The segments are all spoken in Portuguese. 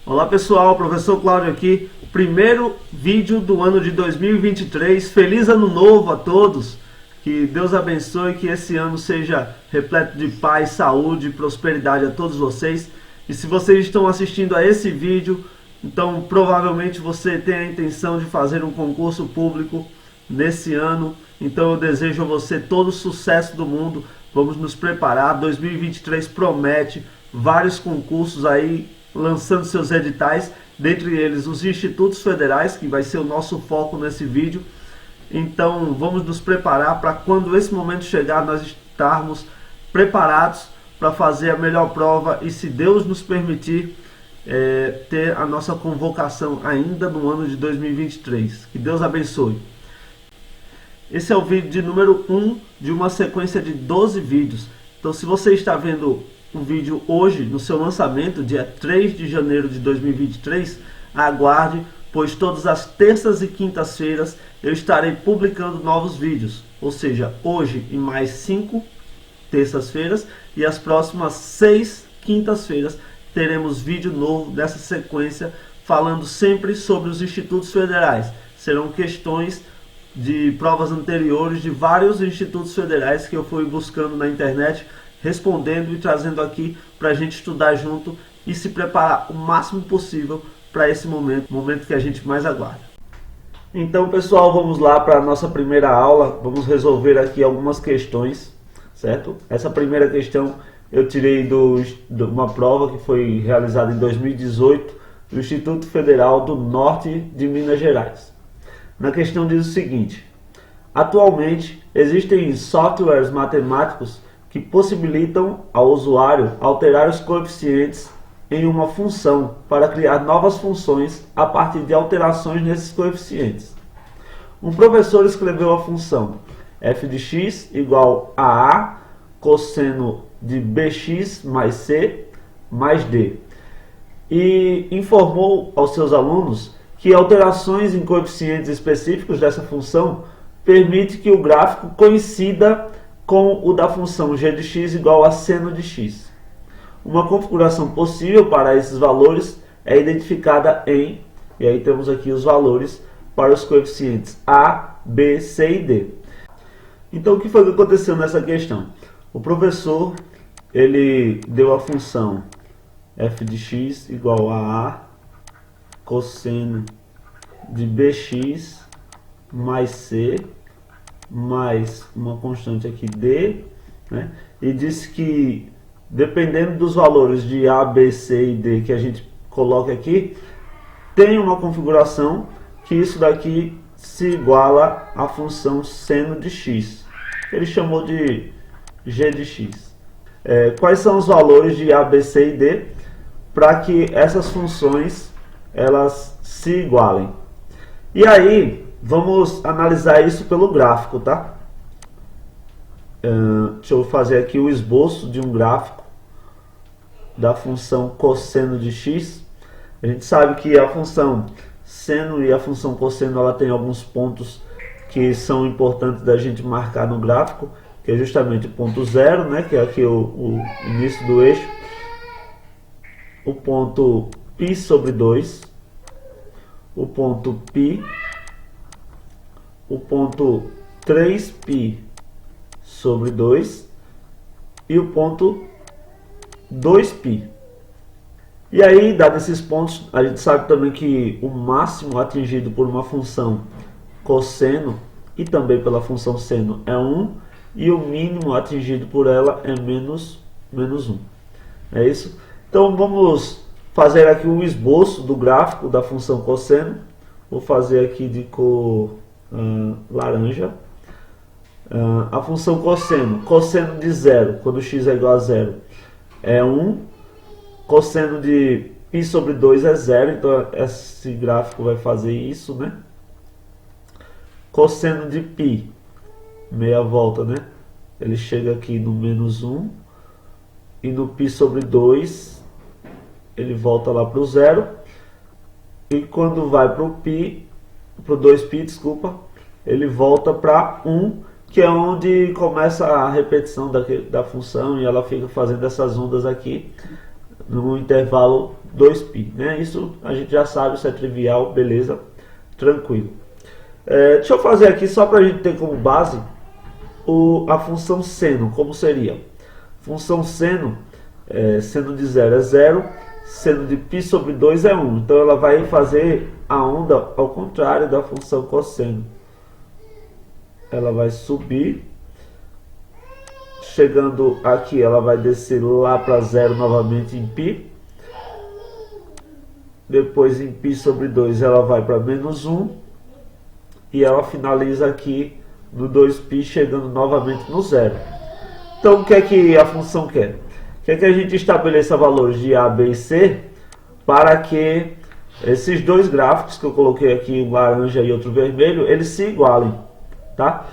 Olá pessoal, professor Cláudio aqui, primeiro vídeo do ano de 2023, feliz ano novo a todos, que Deus abençoe, que esse ano seja repleto de paz, saúde e prosperidade a todos vocês. E se vocês estão assistindo a esse vídeo, então provavelmente você tem a intenção de fazer um concurso público nesse ano, então eu desejo a você todo o sucesso do mundo. Vamos nos preparar, 2023 promete vários concursos aí, lançando seus editais, dentre eles os institutos federais, que vai ser o nosso foco nesse vídeo. Então vamos nos preparar para quando esse momento chegar, nós estarmos preparados para fazer a melhor prova e, se Deus nos permitir, ter a nossa convocação ainda no ano de 2023. Que Deus abençoe. Esse é o vídeo de número 1 de uma sequência de 12 vídeos. Então, se você está vendo um vídeo hoje, no seu lançamento, dia 3 de janeiro de 2023, aguarde, pois todas as terças e quintas-feiras eu estarei publicando novos vídeos. Ou seja, hoje e mais 5 terças-feiras e as próximas 6 quintas-feiras teremos vídeo novo dessa sequência, falando sempre sobre os institutos federais. Serão questões de provas anteriores de vários institutos federais que eu fui buscando na internet, respondendo e trazendo aqui para a gente estudar junto e se preparar o máximo possível para esse momento que a gente mais aguarda. Então, pessoal, vamos lá para a nossa primeira aula. Vamos resolver aqui algumas questões, certo? Essa primeira questão eu tirei de uma prova que foi realizada em 2018 do Instituto Federal do Norte de Minas Gerais. Na questão diz o seguinte: atualmente existem softwares matemáticos que possibilitam ao usuário alterar os coeficientes em uma função para criar novas funções a partir de alterações nesses coeficientes. Um professor escreveu a função f de x igual a A cosseno de bx mais c mais d e informou aos seus alunos que alterações em coeficientes específicos dessa função permite que o gráfico coincida com o da função g de x igual a seno de x. Uma configuração possível para esses valores é identificada em, e aí temos aqui os valores para os coeficientes a, b, c e d. Então o que foi que aconteceu nessa questão? O professor ele deu a função f de x igual a cosseno de bx mais c mais uma constante aqui d, né? E disse que dependendo dos valores de a, b, c e d que a gente coloca aqui, tem uma configuração que isso daqui se iguala à função seno de x. Ele chamou de g de x. Quais são os valores de a, b, c e d para que essas funções elas se igualem? E aí vamos analisar isso pelo gráfico, tá? Deixa eu fazer aqui o esboço de um gráfico da função cosseno de x. A gente sabe que a função seno e a função cosseno ela tem alguns pontos que são importantes da gente marcar no gráfico, que é justamente o ponto 0, né, que é aqui o início do eixo, o ponto π sobre 2, o ponto π, o ponto 3π sobre 2 e o ponto 2π. E aí, dados esses pontos, a gente sabe também que o máximo atingido por uma função cosseno e também pela função seno é 1 e o mínimo atingido por ela é menos 1. É isso? Então vamos fazer aqui um esboço do gráfico da função cosseno. Vou fazer aqui de cor laranja. A função cosseno de 0, quando x é igual a 0, é 1. Cosseno de π sobre 2 é 0, então esse gráfico vai fazer isso, né? Cosseno de π, meia volta, né? Ele chega aqui no menos 1. E no π sobre 2, ele volta lá para o 0. E quando vai para o π, para o 2π, desculpa, ele volta para 1, que é onde começa a repetição da função e ela fica fazendo essas ondas aqui. no intervalo 2π, né? Isso a gente já sabe, isso é trivial, beleza? Tranquilo. Deixa eu fazer aqui só para a gente ter como base a função seno. Como seria? Função seno, seno de 0 é 0, seno de π sobre 2 é 1. Então ela vai fazer a onda ao contrário da função cosseno. Ela vai subir, chegando aqui ela vai descer lá para 0 novamente em π. Depois em π sobre 2 ela vai para menos 1. E ela finaliza aqui no 2π, chegando novamente no 0. Então o que é que a função quer? Quer que a gente estabeleça valores de A, B e C para que esses dois gráficos que eu coloquei aqui, um laranja e outro vermelho, eles se igualem, tá?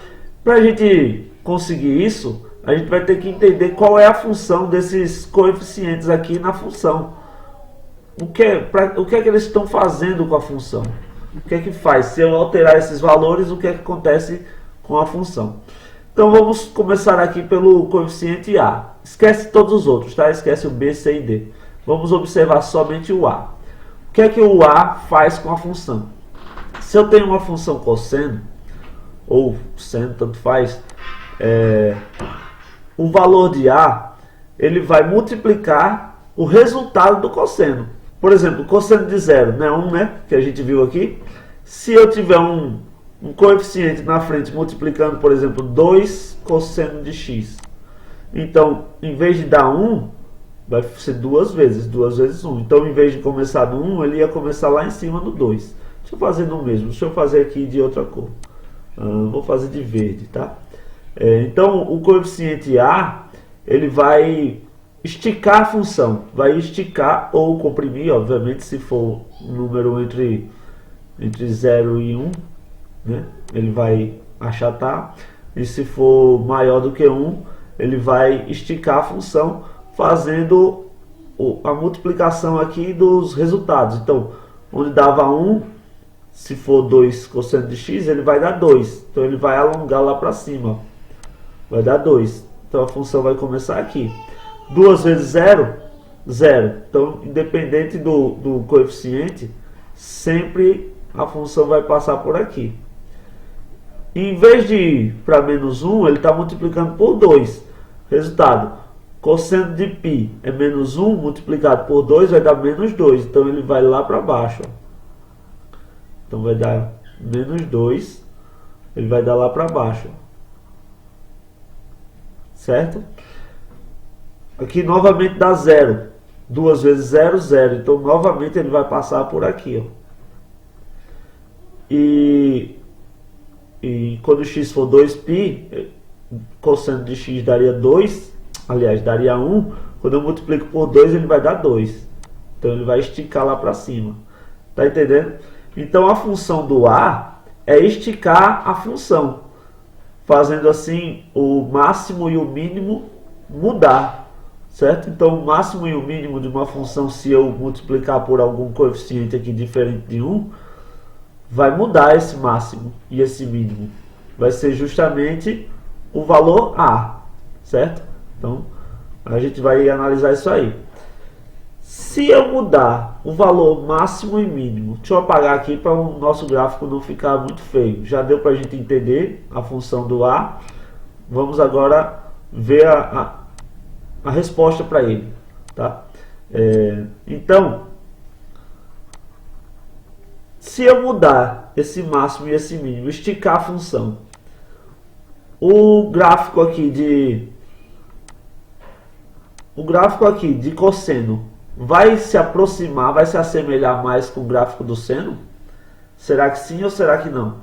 Para a gente conseguir isso, a gente vai ter que entender qual é a função desses coeficientes aqui na função. O que é que eles estão fazendo com a função? O que é que faz? Se eu alterar esses valores, o que é que acontece com a função? Então vamos começar aqui pelo coeficiente A. Esquece todos os outros, tá? Esquece o B, C e D. Vamos observar somente o A. O que é que o A faz com a função? Se eu tenho uma função cosseno, ou seno, tanto faz, o valor de A, ele vai multiplicar o resultado do cosseno. Por exemplo, cosseno de 0, né? 1, né? Que a gente viu aqui. Se eu tiver um coeficiente na frente multiplicando, por exemplo, 2 cosseno de x. Então, em vez de dar 1, vai ser 2 vezes 1. Então, em vez de começar no 1, ele ia começar lá em cima no 2. Deixa eu fazer no mesmo. Deixa eu fazer aqui de outra cor. Vou fazer de verde, tá? Então, o coeficiente A, ele vai esticar a função, vai esticar ou comprimir, obviamente, se for um número entre 0 e 1, né? Ele vai achatar, e se for maior do que 1, ele vai esticar a função, fazendo a multiplicação aqui dos resultados. Então, onde dava 1, se for 2 cosseno de x, ele vai dar 2, então ele vai alongar lá para cima, vai dar 2, então a função vai começar aqui. 2 vezes 0, 0. Então, independente do coeficiente, sempre a função vai passar por aqui. E, em vez de ir para menos 1, ele está multiplicando por 2. Resultado, cosseno de π é menos 1 multiplicado por 2 vai dar menos 2. Então, ele vai lá para baixo. Ó. Então, vai dar menos 2. Ele vai dar lá para baixo. Ó. Certo? Aqui novamente dá 0. 2 vezes 0, 0. Então novamente ele vai passar por aqui. Ó. E quando x for 2π, cosseno de x daria 2. Aliás, daria 1. Quando eu multiplico por 2, ele vai dar 2. Então ele vai esticar lá para cima. Tá entendendo? Então a função do A é esticar a função, fazendo assim o máximo e o mínimo mudar. Certo? Então, o máximo e o mínimo de uma função, se eu multiplicar por algum coeficiente aqui diferente de 1, vai mudar esse máximo e esse mínimo. Vai ser justamente o valor A. Certo? Então, a gente vai analisar isso aí. Se eu mudar o valor máximo e mínimo, deixa eu apagar aqui para o nosso gráfico não ficar muito feio. Já deu para a gente entender a função do A. Vamos agora ver a resposta para ele, tá? Então, se eu mudar esse máximo e esse mínimo, esticar a função, o gráfico aqui de cosseno vai se aproximar, vai se assemelhar mais com o gráfico do seno? Será que sim ou será que não?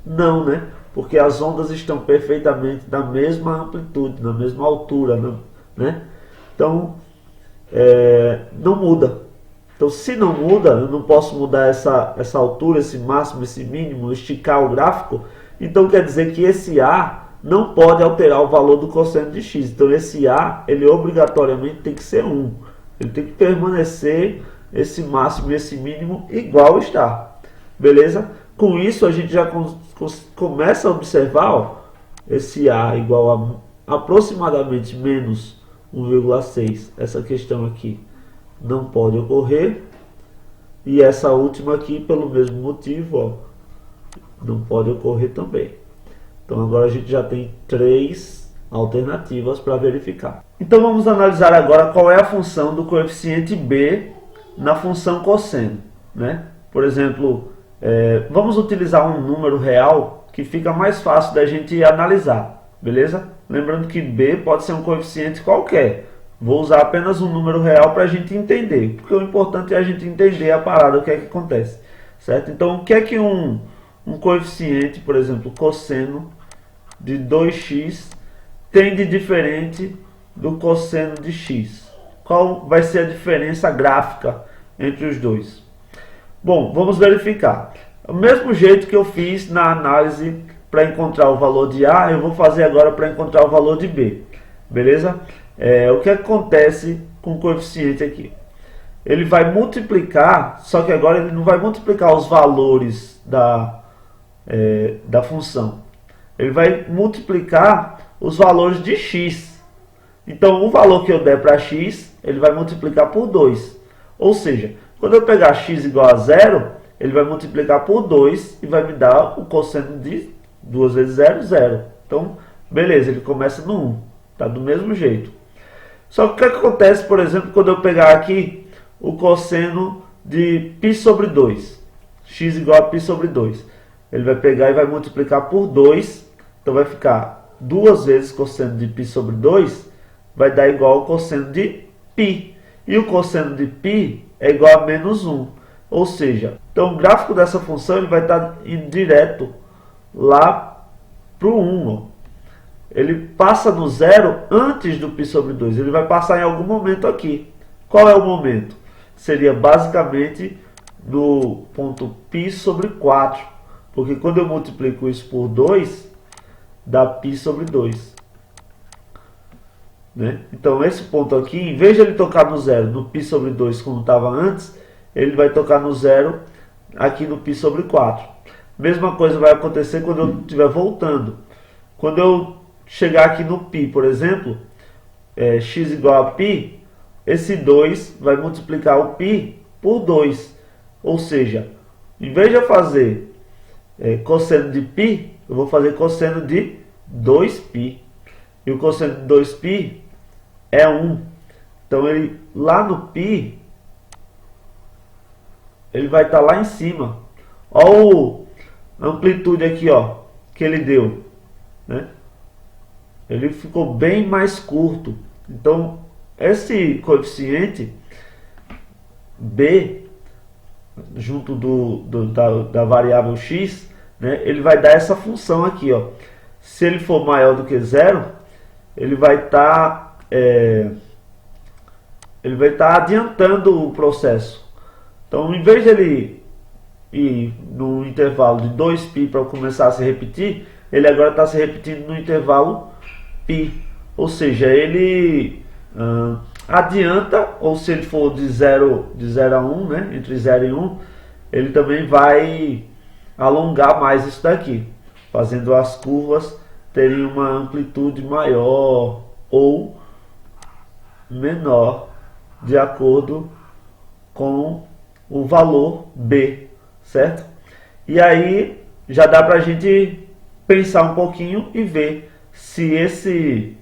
Não, né? Porque as ondas estão perfeitamente na mesma amplitude, na mesma altura, né? Então, não muda. Então, se não muda, eu não posso mudar essa altura, esse máximo, esse mínimo, esticar o gráfico. Então, quer dizer que esse A não pode alterar o valor do cosseno de x. Então, esse A, ele obrigatoriamente tem que ser 1. Ele tem que permanecer esse máximo e esse mínimo igual está. Beleza? Com isso, a gente já começa a observar, ó, esse A igual a aproximadamente menos 1,6. Essa questão aqui não pode ocorrer. E essa última aqui, pelo mesmo motivo, ó, não pode ocorrer também. Então agora a gente já tem 3 alternativas para verificar. Então vamos analisar agora qual é a função do coeficiente b na função cosseno, né? Por exemplo, vamos utilizar um número real que fica mais fácil da gente analisar, beleza? Lembrando que b pode ser um coeficiente qualquer. Vou usar apenas um número real para a gente entender, porque o importante é a gente entender a parada, o que é que acontece, certo? Então, o que é que um coeficiente, por exemplo, cosseno de 2x tem de diferente do cosseno de x? Qual vai ser a diferença gráfica entre os dois? Bom, vamos verificar. O mesmo jeito que eu fiz na análise para encontrar o valor de A, eu vou fazer agora para encontrar o valor de B. Beleza? O que acontece com o coeficiente aqui? Ele vai multiplicar, só que agora ele não vai multiplicar os valores da função. Ele vai multiplicar os valores de x. Então, o valor que eu der para x, ele vai multiplicar por 2. Ou seja, quando eu pegar x igual a 0, ele vai multiplicar por 2 e vai me dar o cosseno de 2 vezes 0, 0. Então, beleza, ele começa no 1. Tá do mesmo jeito. Só que o que acontece, por exemplo, quando eu pegar aqui o cosseno de π sobre 2. X igual a π sobre 2. Ele vai pegar e vai multiplicar por 2. Então vai ficar 2 vezes cosseno de π sobre 2. Vai dar igual ao cosseno de π. E o cosseno de π é igual a menos 1. Ou seja, então o gráfico dessa função ele vai estar indo direto lá para o 1. Ó. Ele passa no zero antes do π sobre 2. Ele vai passar em algum momento aqui. Qual é o momento? Seria basicamente no ponto π sobre 4. Porque quando eu multiplico isso por 2, dá π sobre 2. Né? Então esse ponto aqui, em vez de ele tocar no zero, no π sobre 2 como estava antes, ele vai tocar no zero aqui no π sobre 4. Mesma coisa vai acontecer quando eu estiver voltando. Quando eu chegar aqui no π, por exemplo, x igual a π, esse 2 vai multiplicar o π por 2. Ou seja, em vez de eu fazer cosseno de π, eu vou fazer cosseno de 2π. E o cosseno de 2π é 1. Então, ele, lá no π, ele vai estar lá em cima. Olha a amplitude aqui, ó, que ele deu. Né? Ele ficou bem mais curto. Então, esse coeficiente b, junto da variável x, né, ele vai dar essa função aqui. Ó. Se ele for maior do que zero, ele vai estar adiantando o processo. Então, em vez de ele ir no intervalo de 2π para começar a se repetir, ele agora está se repetindo no intervalo π. Ou seja, ele adianta, ou se ele for de 0 a 1, né, entre 0 e 1, ele também vai alongar mais isso daqui, fazendo as curvas terem uma amplitude maior ou menor de acordo com o valor b, certo? E aí já dá para a gente pensar um pouquinho e ver se esse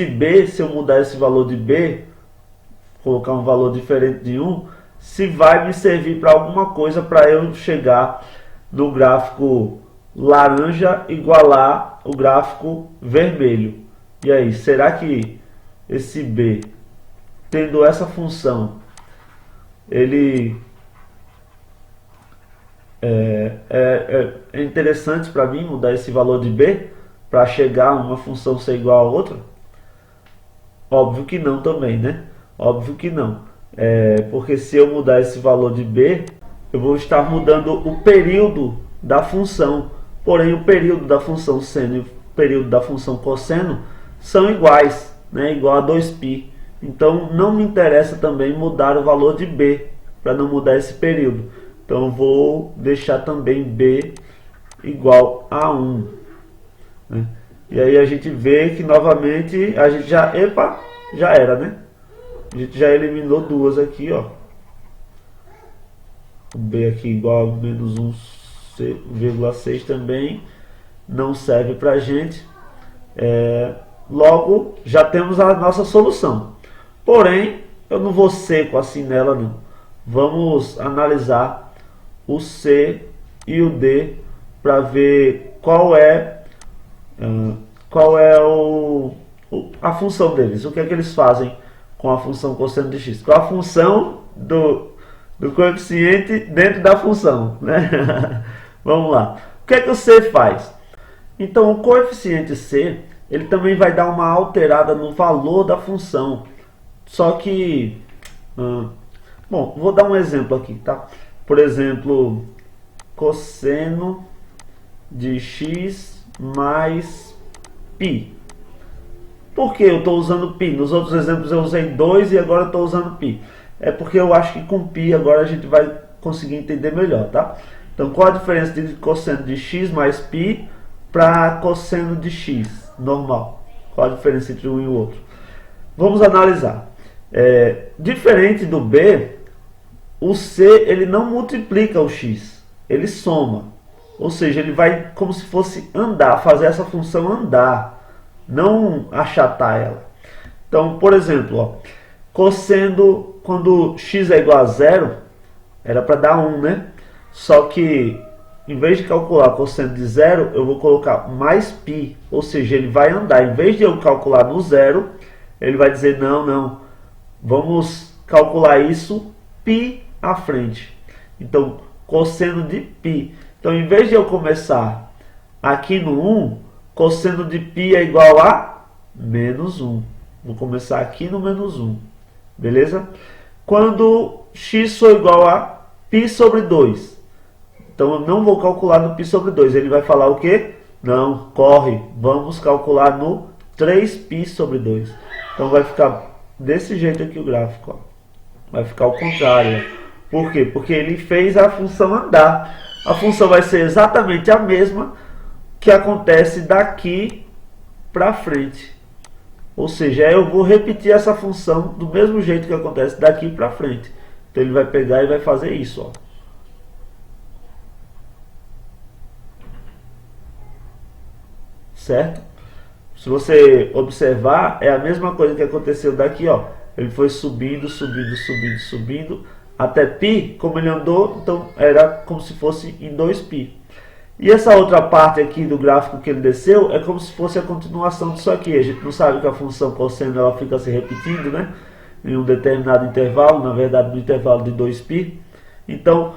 b, se eu mudar esse valor de b, colocar um valor diferente de 1, se vai me servir para alguma coisa para eu chegar no gráfico laranja igualar o gráfico vermelho. E aí, será que esse b, tendo essa função, ele é interessante para mim mudar esse valor de b para chegar a uma função ser igual a outra? Óbvio que não também, né? Óbvio que não. Porque se eu mudar esse valor de b, eu vou estar mudando o período da função. Porém, o período da função seno e o período da função cosseno são iguais, né? Igual a 2π. Então, não me interessa também mudar o valor de b, para não mudar esse período. Então, eu vou deixar também b igual a 1. Né? E aí a gente vê que novamente a gente já, epa, já era, né? A gente já eliminou duas aqui, ó. O B aqui igual a menos 1,6 também não serve pra gente. Logo, já temos a nossa solução. Porém, eu não vou seco assim nela, não. Vamos analisar o C e o D para ver qual é a função deles. O que é que eles fazem com a função cosseno de x? Qual a função do coeficiente dentro da função, né? Vamos lá. O que é que o C faz? Então, o coeficiente C, ele também vai dar uma alterada no valor da função. Só que, bom, vou dar um exemplo aqui, tá? Por exemplo, cosseno de x mais π. Por que eu estou usando π? Nos outros exemplos eu usei 2 e agora estou usando π. É porque eu acho que com π agora a gente vai conseguir entender melhor, tá? Então, qual a diferença de cosseno de x mais π para cosseno de x normal? Qual a diferença entre um e o outro? Vamos analisar. Diferente do B, o C ele não multiplica o x, ele soma. Ou seja, ele vai como se fosse andar, fazer essa função andar, não achatar ela. Então, por exemplo, ó, cosseno, quando x é igual a 0, era para dar 1, né? Só que, em vez de calcular cosseno de 0, eu vou colocar mais π. Ou seja, ele vai andar. Em vez de eu calcular no 0, ele vai dizer, não, vamos calcular isso π à frente. Então, cosseno de π. Então, em vez de eu começar aqui no 1, cosseno de π é igual a menos 1. Vou começar aqui no menos 1. Beleza? Quando x for igual a π sobre 2. Então, eu não vou calcular no π sobre 2. Ele vai falar o quê? Não, corre. Vamos calcular no 3π sobre 2. Então, vai ficar desse jeito aqui o gráfico. Ó. Vai ficar ao contrário. Por quê? Porque ele fez a função andar. A função vai ser exatamente a mesma que acontece daqui para frente. Ou seja, eu vou repetir essa função do mesmo jeito que acontece daqui para frente. Então ele vai pegar e vai fazer isso. Ó. Certo? Se você observar, é a mesma coisa que aconteceu daqui. Ó. Ele foi subindo, até π, como ele andou, então era como se fosse em 2π. E essa outra parte aqui do gráfico que ele desceu é como se fosse a continuação disso aqui. A gente não sabe que a função cosseno ela fica se repetindo, né? Em um determinado intervalo, na verdade no intervalo de 2π. Então,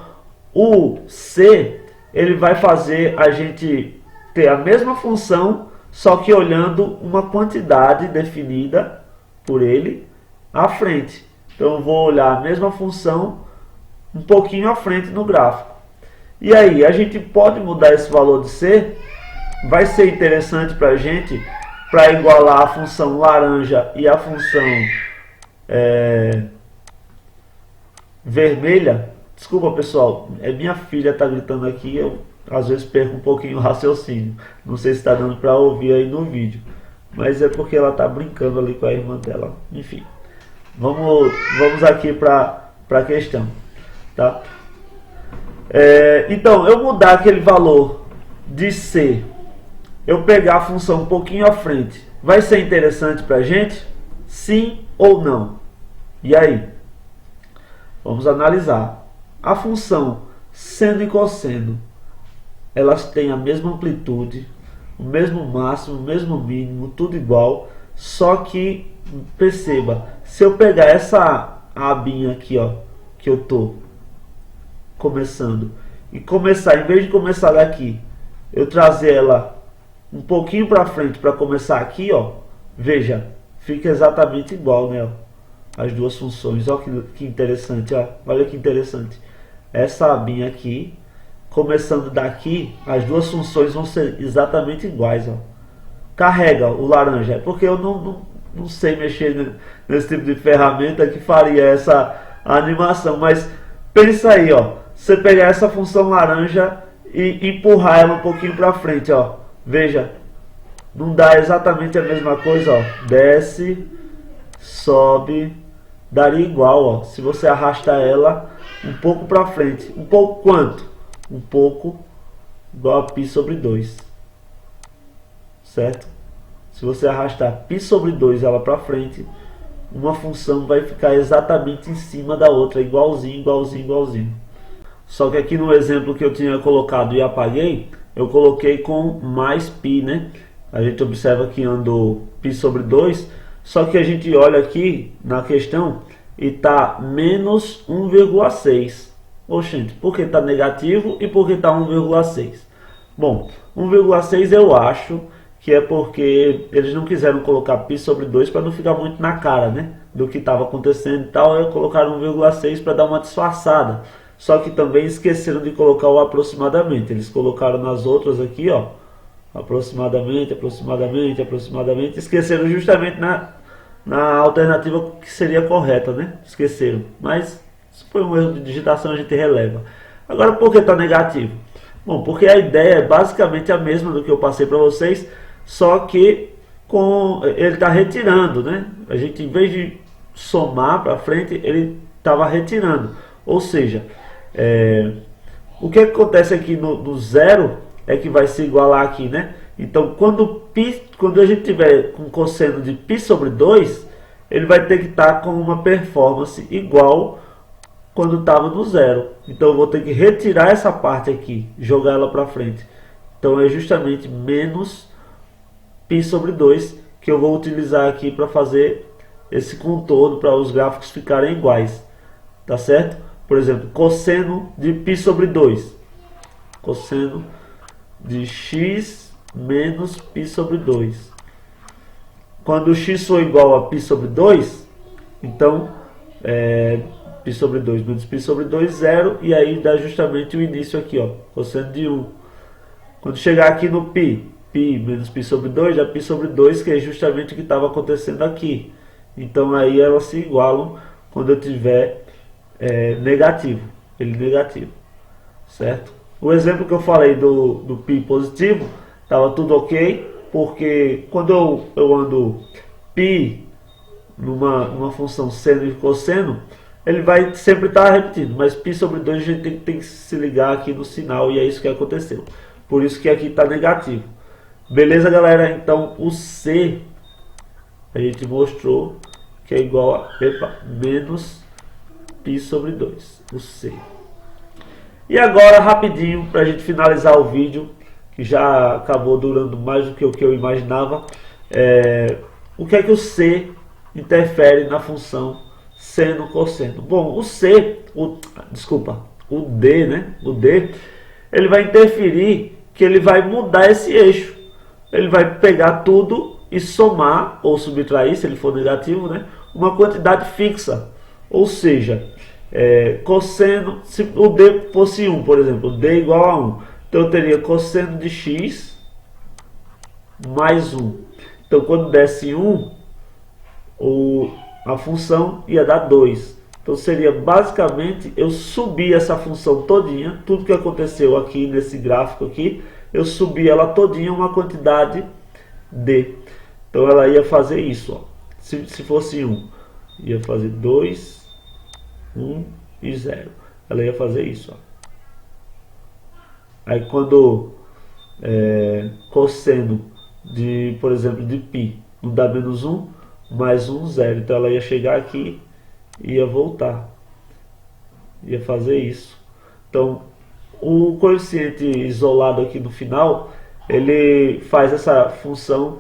o C, ele vai fazer a gente ter a mesma função, só que olhando uma quantidade definida por ele à frente. Então, eu vou olhar a mesma função um pouquinho à frente no gráfico. E aí, a gente pode mudar esse valor de C? Vai ser interessante para a gente, para igualar a função laranja e a função vermelha. Desculpa, pessoal, minha filha está gritando aqui, eu às vezes perco um pouquinho o raciocínio. Não sei se está dando para ouvir aí no vídeo, mas é porque ela está brincando ali com a irmã dela. Enfim, vamos aqui para a questão, tá? Então, eu mudar aquele valor de C, eu pegar a função um pouquinho à frente, vai ser interessante para a gente? Sim ou não? E aí? Vamos analisar. A função seno e cosseno, elas têm a mesma amplitude, o mesmo máximo, o mesmo mínimo, tudo igual, só que, perceba, se eu pegar essa abinha aqui, ó, que eu tô começando, e começar, em vez de começar daqui, eu trazer ela um pouquinho para frente para começar aqui, ó, veja, fica exatamente igual, né, ó, as duas funções. Olha que interessante, ó, olha que interessante. Essa abinha aqui, começando daqui, as duas funções vão ser exatamente iguais, ó. Carrega o laranja, porque eu não sei mexer nesse tipo de ferramenta que faria essa animação, mas pensa aí, ó, você pegar essa função laranja e empurrar ela um pouquinho para frente, ó, veja, não dá exatamente a mesma coisa, ó. Desce, sobe, daria igual, ó. Se você arrastar ela um pouco para frente. Um pouco quanto? Um pouco igual a π sobre 2. Certo? Se você arrastar π sobre 2 ela para frente, uma função vai ficar exatamente em cima da outra, igualzinho, igualzinho, igualzinho. Só que aqui no exemplo que eu tinha colocado e apaguei, eu coloquei com mais π, né? A gente observa que andou π sobre 2, só que a gente olha aqui na questão e está menos 1,6. Oxente, por que está negativo e por que está 1,6? Bom, 1,6 eu acho que é porque eles não quiseram colocar π sobre 2 para não ficar muito na cara, né, do que estava acontecendo e tal. Aí colocaram 1,6 para dar uma disfarçada. Só que também esqueceram de colocar o aproximadamente. Eles colocaram nas outras aqui, ó, aproximadamente, aproximadamente, aproximadamente. Esqueceram justamente na alternativa que seria correta, né? Esqueceram. Mas se foi um erro de digitação, a gente releva. Agora, por que está negativo? Bom, porque a ideia é basicamente a mesma do que eu passei para vocês, só que ele está retirando, né? A gente, em vez de somar para frente, ele estava retirando. Ou seja, o que acontece aqui no zero é que vai se igualar aqui, né? Então, quando a gente tiver com cosseno de π sobre 2, ele vai ter que estar com uma performance igual quando estava no zero. Então, eu vou ter que retirar essa parte aqui, jogar ela para frente. Então, é justamente menos π sobre 2 que eu vou utilizar aqui para fazer esse contorno, para os gráficos ficarem iguais. Tá certo? Por exemplo, cosseno de π sobre 2. Cosseno de x menos π sobre 2. Quando x for igual a π sobre 2, então π sobre 2 menos π sobre 2, 0. E aí dá justamente o início aqui, ó, cosseno de 1. Quando chegar aqui no π menos π sobre 2, dá π sobre 2, que é justamente o que estava acontecendo aqui. Então aí elas se igualam quando eu tiver negativo, ele negativo, certo? O exemplo que eu falei do π positivo, estava tudo ok, porque quando eu ando π numa função seno e cosseno, ele vai sempre estar repetindo, mas π sobre 2 a gente tem que se ligar aqui no sinal, e é isso que aconteceu. Por isso que aqui está negativo. Beleza, galera? Então o C a gente mostrou que é igual a menos π sobre 2, o C. E agora, rapidinho, para a gente finalizar o vídeo, que já acabou durando mais do que o que eu imaginava, o que é que o C interfere na função seno cosseno? Bom, o D, né? O D, ele vai interferir, que ele vai mudar esse eixo. Ele vai pegar tudo e somar, ou subtrair, se ele for negativo, né, uma quantidade fixa. Ou seja, cosseno, se o D fosse 1, por exemplo, D é igual a 1. Então eu teria cosseno de x mais 1. Então quando desse 1, a função ia dar 2. Então seria basicamente eu subir essa função todinha, tudo que aconteceu aqui nesse gráfico aqui, eu subi ela todinha uma quantidade D. Então ela ia fazer isso, ó. Se fosse 1, ia fazer 2, 1 e 0. Ela ia fazer isso, ó. Aí quando cosseno de, por exemplo, de π não dá menos 1, mais 1, 0. Então ela ia chegar aqui e ia voltar. Ia fazer isso. Então o coeficiente isolado aqui no final, ele faz essa função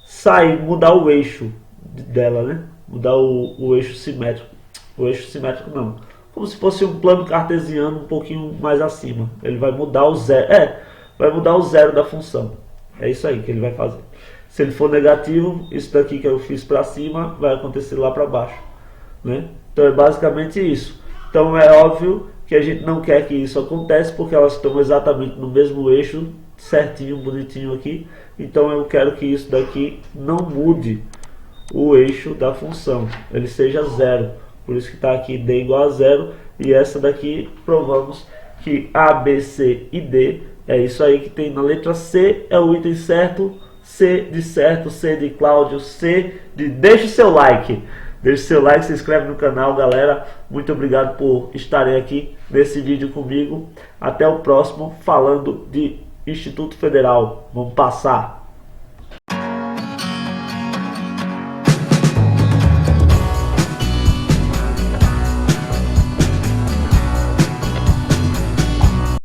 sair, mudar o eixo dela, né? Mudar o eixo simétrico. O eixo simétrico não. Como se fosse um plano cartesiano um pouquinho mais acima. Ele vai mudar o zero. Vai mudar o zero da função. É isso aí que ele vai fazer. Se ele for negativo, isso daqui que eu fiz para cima vai acontecer lá para baixo, né? Então é basicamente isso. Então é óbvio que a gente não quer que isso aconteça, porque elas estão exatamente no mesmo eixo, certinho, bonitinho aqui. Então eu quero que isso daqui não mude o eixo da função, ele seja zero. Por isso que está aqui D igual a zero. E essa daqui provamos que A, B, C e D é isso aí que tem na letra C, é o item certo, C de certo, C de Cláudio, C de deixa o seu like. Deixe seu like, se inscreve no canal, galera. Muito obrigado por estarem aqui nesse vídeo comigo. Até o próximo, falando de Instituto Federal. Vamos passar!